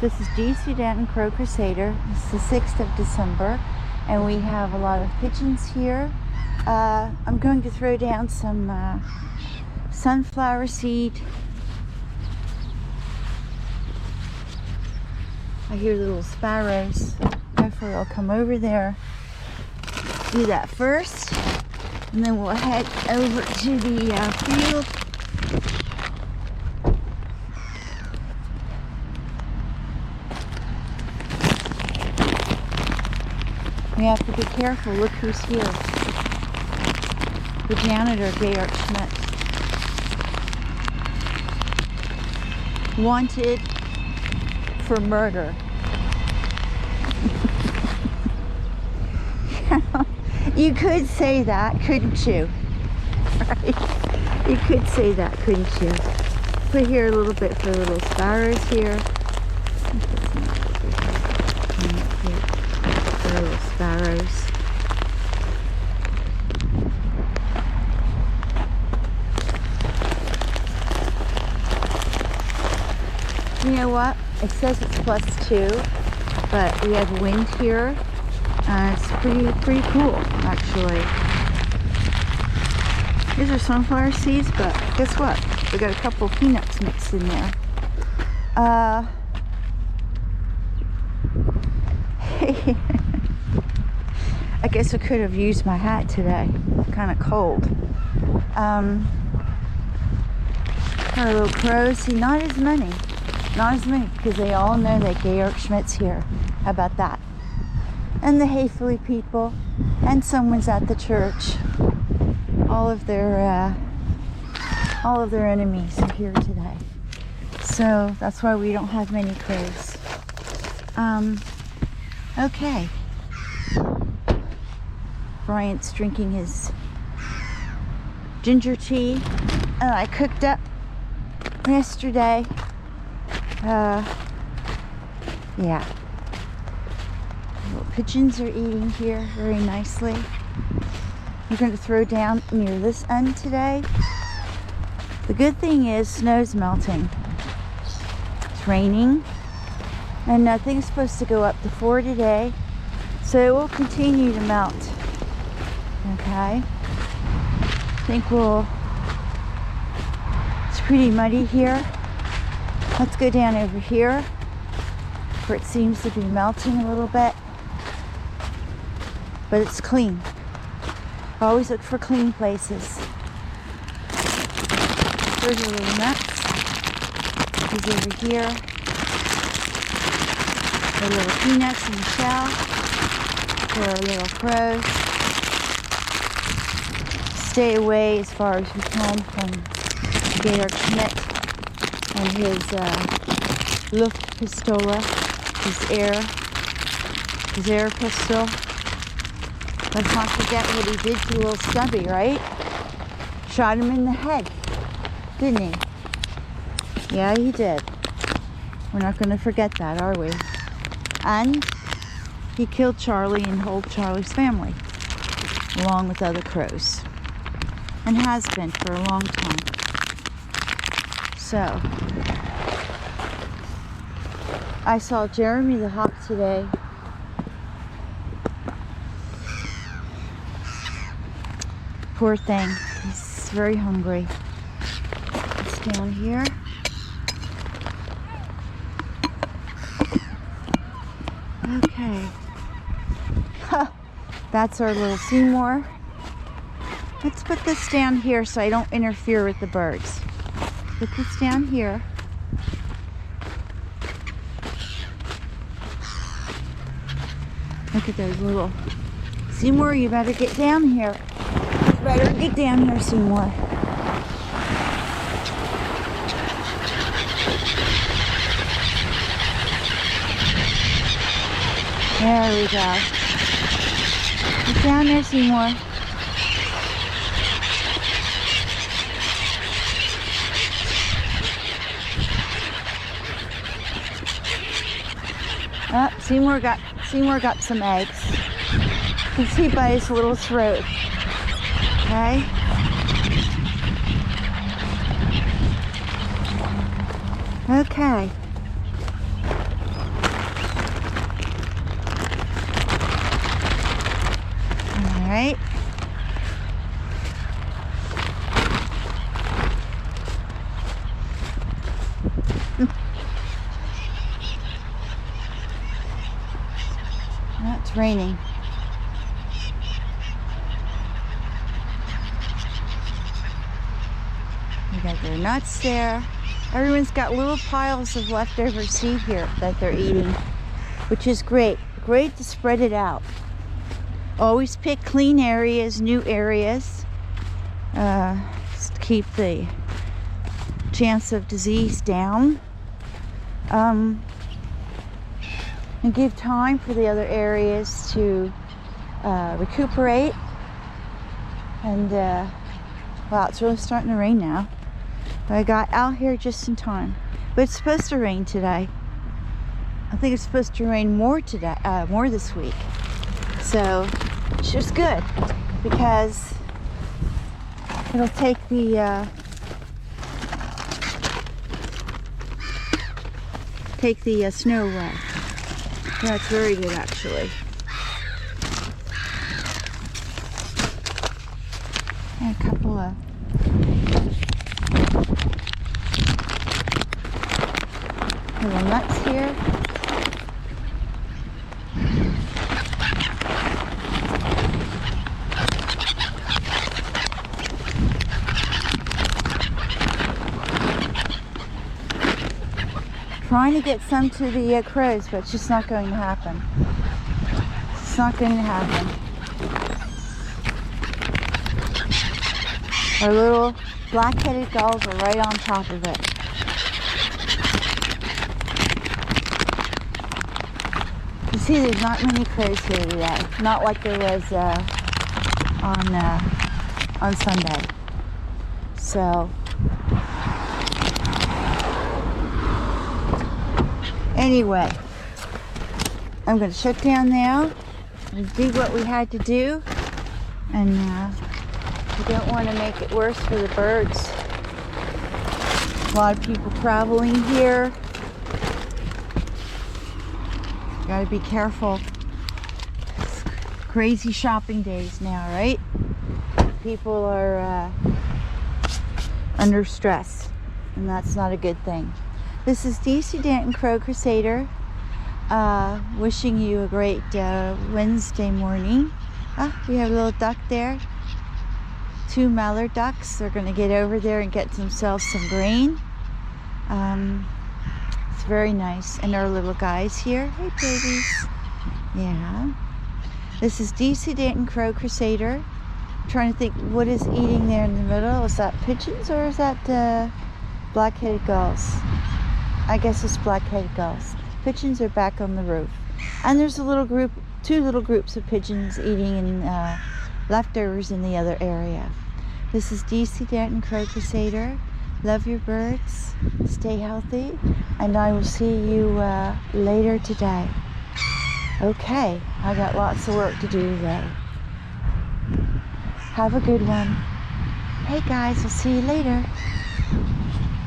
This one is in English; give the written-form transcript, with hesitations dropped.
This is DC Danton Crow Crusader. It's the 6th of December, and we have a lot of pigeons here. I'm going to throw down some sunflower seed. I hear little sparrows. Hopefully I'll come over there, do that first, and then we'll head over to the field. We have to be careful. Look who's here. The janitor, Georg Schmidt. Wanted for murder. You could say that, couldn't you? Right? You could say that, couldn't you? Put here a little bit for little sparrows here. Little sparrows. You know what? It says it's +2, but we have wind here. It's pretty cool, actually. These are sunflower seeds, but guess what? We got a couple of peanuts mixed in there. I guess I could have used my hat today. It's kind of cold. Our little crows. See, not as many because they all know that Georg Schmidt's here. How about that? And the Hayfley people, and someone's at the church. All of their enemies are here today. So that's why we don't have many crows. Okay. Bryant's drinking his ginger tea I cooked up yesterday. Yeah. Little pigeons are eating here very nicely. We're going to throw down near this end today. The good thing is snow's melting. It's raining. And nothing's supposed to go up to 4 today. So it will continue to melt. Okay. I think it's pretty muddy here. Let's go down over here where it seems to be melting a little bit. But it's clean. Always look for clean places. There's a little nuts. He's over here. The little peanuts in the shell. There are little crows. Stay away as far as we can from Georg Schmidt and his Luftpistole, his air pistol. Let's not forget what he did to little Stubby, right? Shot him in the head, didn't he? Yeah, he did. We're not going to forget that, are we? And he killed Charlie and whole Charlie's family, along with other crows. And has been for a long time. So, I saw Jeremy the hawk today. Poor thing. He's very hungry. It's down here. Okay. That's our little Seymour. Let's put this down here so I don't interfere with the birds. Put this down here. Look at those little... Seymour, you better get down here. You better get down here, Seymour. There we go. Get down there, Seymour. Oh, Seymour got some eggs. You can see by his little throat. Okay. Okay. right? Well, it's raining. You got their nuts there. Everyone's got little piles of leftover seed here that they're eating, which is great. Great to spread it out. Always pick clean areas, new areas, to keep the chance of disease down. And give time for the other areas to recuperate. And wow, it's really starting to rain now. But I got out here just in time. But it's supposed to rain today. I think it's supposed to rain more today, more this week. So it's just good because it'll take the snow away. That's very good, actually. And a couple of little nuts here. Trying to get some to the crows, but it's just not going to happen. It's not going to happen. Our little black-headed gulls are right on top of it. You see, there's not many crows here today. Not like there was on Sunday. So anyway, I'm going to shut down now and do what we had to do, and we don't want to make it worse for the birds. A lot of people traveling here. Got to be careful. It's crazy shopping days now, right? People are under stress, and that's not a good thing. This is DC Danton Crow Crusader, wishing you a great Wednesday morning. We have a little duck there. 2 mallard ducks. They're going to get over there and get themselves some grain. It's very nice. And our little guys here. Hey, babies. Yeah. This is DC Danton Crow Crusader. I'm trying to think what is eating there in the middle. Is that pigeons or is that black-headed gulls? I guess it's black-headed gulls. Pigeons are back on the roof. And there's a little group, 2 little groups of pigeons eating in leftovers in the other area. This is DC Danton Crow Crusader. Love your birds. Stay healthy. And I will see you later today. Okay, I got lots of work to do today. Have a good one. Hey guys, I'll see you later.